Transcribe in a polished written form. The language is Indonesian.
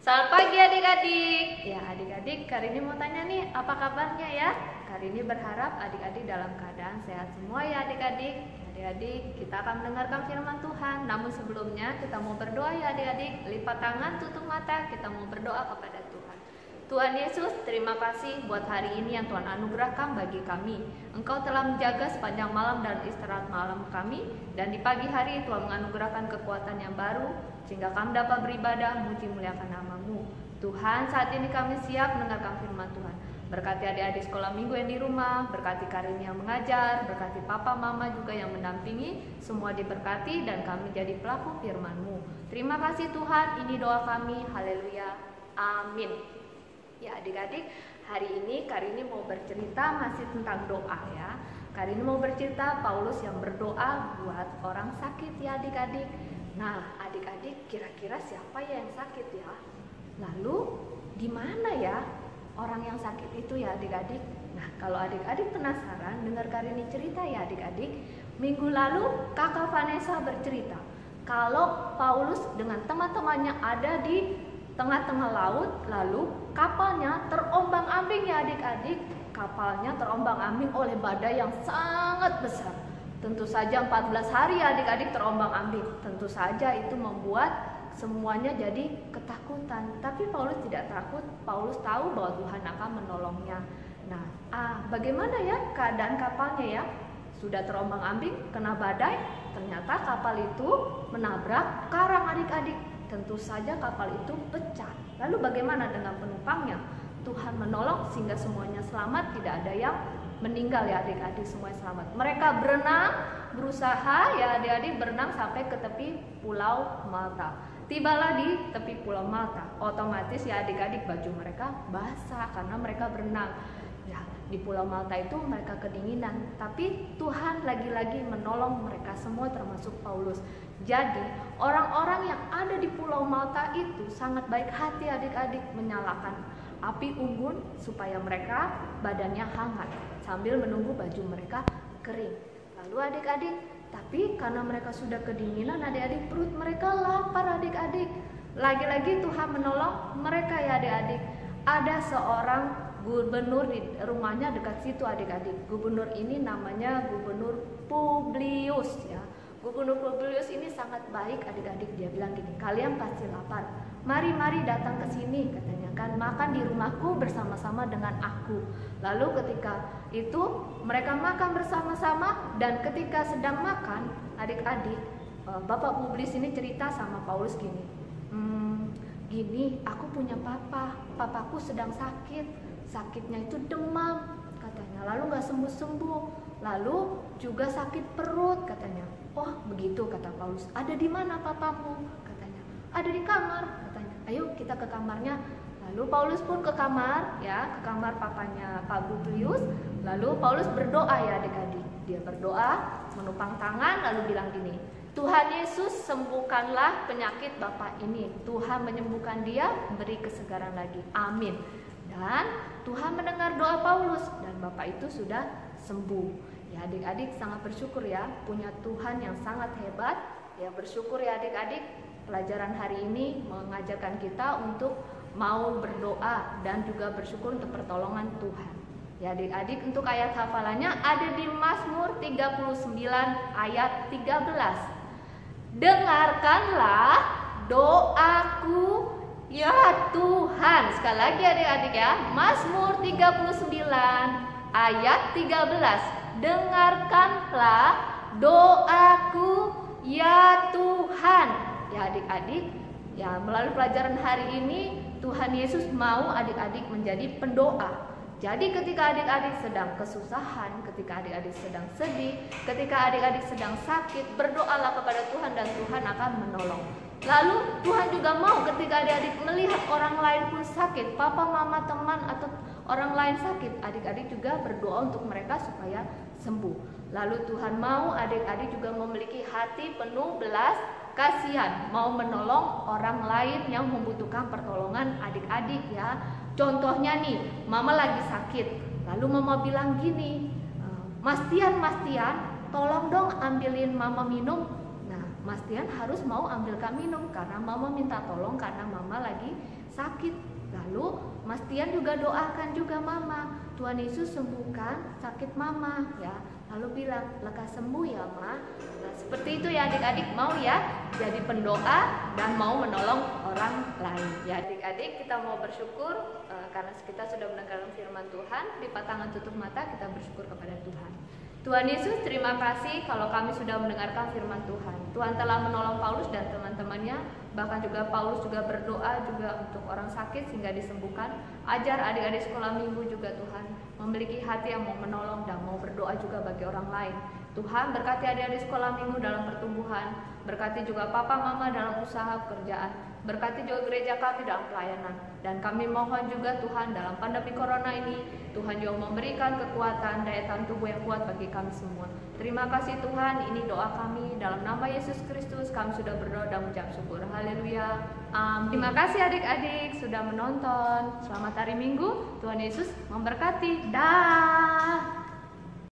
Selamat pagi adik-adik. Ya adik-adik, kali ini mau tanya nih, apa kabarnya ya? Kali ini berharap adik-adik dalam keadaan sehat semua ya adik-adik. Adik-adik, kita akan mendengarkan firman Tuhan. Namun sebelumnya kita mau berdoa ya adik-adik. Lipat tangan, tutup mata, kita mau berdoa kepada Tuhan. Tuhan Yesus, terima kasih buat hari ini yang Tuhan anugerahkan bagi kami. Engkau telah menjaga sepanjang malam dan istirahat malam kami, dan di pagi hari Tuhan menganugerahkan kekuatan yang baru, sehingga kami dapat beribadah, muji muliakan nama-Mu. Tuhan, saat ini kami siap mendengarkan firman Tuhan. Berkati adik-adik sekolah minggu yang di rumah, berkati Karini yang mengajar, berkati papa mama juga yang mendampingi, semua diberkati dan kami jadi pelaku firman-Mu. Terima kasih Tuhan, ini doa kami, haleluya, amin. Ya adik-adik, hari ini Karini mau bercerita masih tentang doa ya. Karini mau bercerita Paulus yang berdoa buat orang sakit ya adik-adik. Nah adik-adik, kira-kira siapa ya yang sakit ya? Lalu di mana ya orang yang sakit itu ya adik-adik? Nah kalau adik-adik penasaran, dengar Karini cerita ya adik-adik. Minggu lalu kakak Vanessa bercerita kalau Paulus dengan teman-temannya ada di tengah-tengah laut, lalu kapalnya terombang-ambing ya adik-adik. Kapalnya terombang-ambing oleh badai yang sangat besar. Tentu saja 14 hari adik-adik terombang-ambing. Tentu saja itu membuat semuanya jadi ketakutan. Tapi Paulus tidak takut. Paulus tahu bahwa Tuhan akan menolongnya. Nah, bagaimana ya keadaan kapalnya ya? Sudah terombang-ambing, kena badai. Ternyata kapal itu menabrak karang adik-adik. Tentu saja kapal itu pecah. Lalu bagaimana dengan penumpangnya? Tuhan menolong sehingga semuanya selamat, tidak ada yang meninggal ya adik-adik, semuanya selamat. Mereka berenang, berusaha ya adik-adik berenang sampai ke tepi Pulau Malta. Tibalah di tepi Pulau Malta, otomatis ya adik-adik baju mereka basah karena mereka berenang. Ya, di Pulau Malta itu mereka kedinginan, tapi Tuhan lagi-lagi menolong mereka semua termasuk Paulus. Jadi orang-orang yang ada di Pulau Malta itu sangat baik hati adik-adik, menyalakan api unggun supaya mereka badannya hangat sambil menunggu baju mereka kering. Lalu adik-adik, tapi karena mereka sudah kedinginan adik-adik, perut mereka lapar adik-adik. Lagi-lagi Tuhan menolong mereka ya adik-adik. Ada seorang gubernur di rumahnya dekat situ adik-adik. Gubernur ini namanya Gubernur Publius ya. Gubernur Publius ini sangat baik adik-adik. Dia bilang gini, kalian pasti lapar. Mari datang ke sini katanya kan, makan di rumahku bersama-sama dengan aku. Lalu ketika itu mereka makan bersama-sama, dan ketika sedang makan adik-adik, Bapak Publius ini cerita sama Paulus gini, gini, aku punya papaku sedang sakit, sakitnya itu demam katanya, lalu gak sembuh-sembuh, lalu juga sakit perut katanya. Oh begitu kata Paulus, ada di mana papamu katanya, ada di kamar katanya, ayo kita ke kamarnya. Lalu Paulus pun ke kamar ya, ke kamar papanya Pak Publius. Lalu Paulus berdoa ya adik-adik, dia berdoa menupang tangan lalu bilang gini, Tuhan Yesus sembuhkanlah penyakit bapak ini, Tuhan menyembuhkan dia, beri kesegaran lagi, amin. Dan Tuhan mendengar doa Paulus dan bapak itu sudah sembuh. Ya adik-adik sangat bersyukur ya, punya Tuhan yang sangat hebat. Ya bersyukur ya adik-adik, pelajaran hari ini mengajarkan kita untuk mau berdoa dan juga bersyukur untuk pertolongan Tuhan. Ya adik-adik, untuk ayat hafalannya ada di Mazmur 39 ayat 13. Dengarkanlah doaku ya Tuhan. Sekali lagi adik-adik ya, Mazmur 39 ayat 13. Dengarkanlah doaku ya Tuhan. Ya adik-adik, ya melalui pelajaran hari ini Tuhan Yesus mau adik-adik menjadi pendoa. Jadi ketika adik-adik sedang kesusahan, ketika adik-adik sedang sedih, ketika adik-adik sedang sakit, berdoalah kepada Tuhan dan Tuhan akan menolong. Lalu Tuhan juga mau ketika adik-adik melihat orang lain pun sakit, papa, mama, teman atau orang lain sakit, adik-adik juga berdoa untuk mereka supaya sembuh. Lalu Tuhan mau adik-adik juga memiliki hati penuh belas kasihan, mau menolong orang lain yang membutuhkan pertolongan adik-adik ya. Contohnya nih, mama lagi sakit, lalu mama bilang gini, Mas Tian, tolong dong ambilin mama minum. Nah, Mas Tian harus mau ambilkan minum karena mama minta tolong karena mama lagi sakit. Lalu Mas Tian juga doakan juga mama, Tuhan Yesus sembuhkan sakit mama ya. Lalu bilang, lekas sembuh ya Ma. Nah, seperti itu ya adik-adik, mau ya jadi pendoa dan mau menolong orang lain. Ya adik-adik, kita mau bersyukur karena kita sudah mendengarkan firman Tuhan. Lipat tangan, tutup mata, kita bersyukur kepada Tuhan. Tuhan Yesus, terima kasih kalau kami sudah mendengarkan firman Tuhan. Tuhan telah menolong Paulus dan teman-temannya, bahkan juga Paulus juga berdoa juga untuk orang sakit sehingga disembuhkan. Ajar adik-adik sekolah minggu juga Tuhan memiliki hati yang mau menolong dan mau berdoa juga bagi orang lain. Tuhan berkati adik-adik sekolah minggu dalam pertumbuhan, berkati juga papa mama dalam usaha pekerjaan, berkati juga gereja kami dalam pelayanan. Dan kami mohon juga Tuhan dalam pandemi corona ini, Tuhan juga memberikan kekuatan daya tahan tubuh yang kuat bagi kami semua. Terima kasih Tuhan, ini doa kami dalam nama Yesus Kristus. Kami sudah berdoa dan mengucap syukur. Haleluya. Amin. Terima kasih adik-adik sudah menonton. Selamat hari Minggu. Tuhan Yesus memberkati. Dah.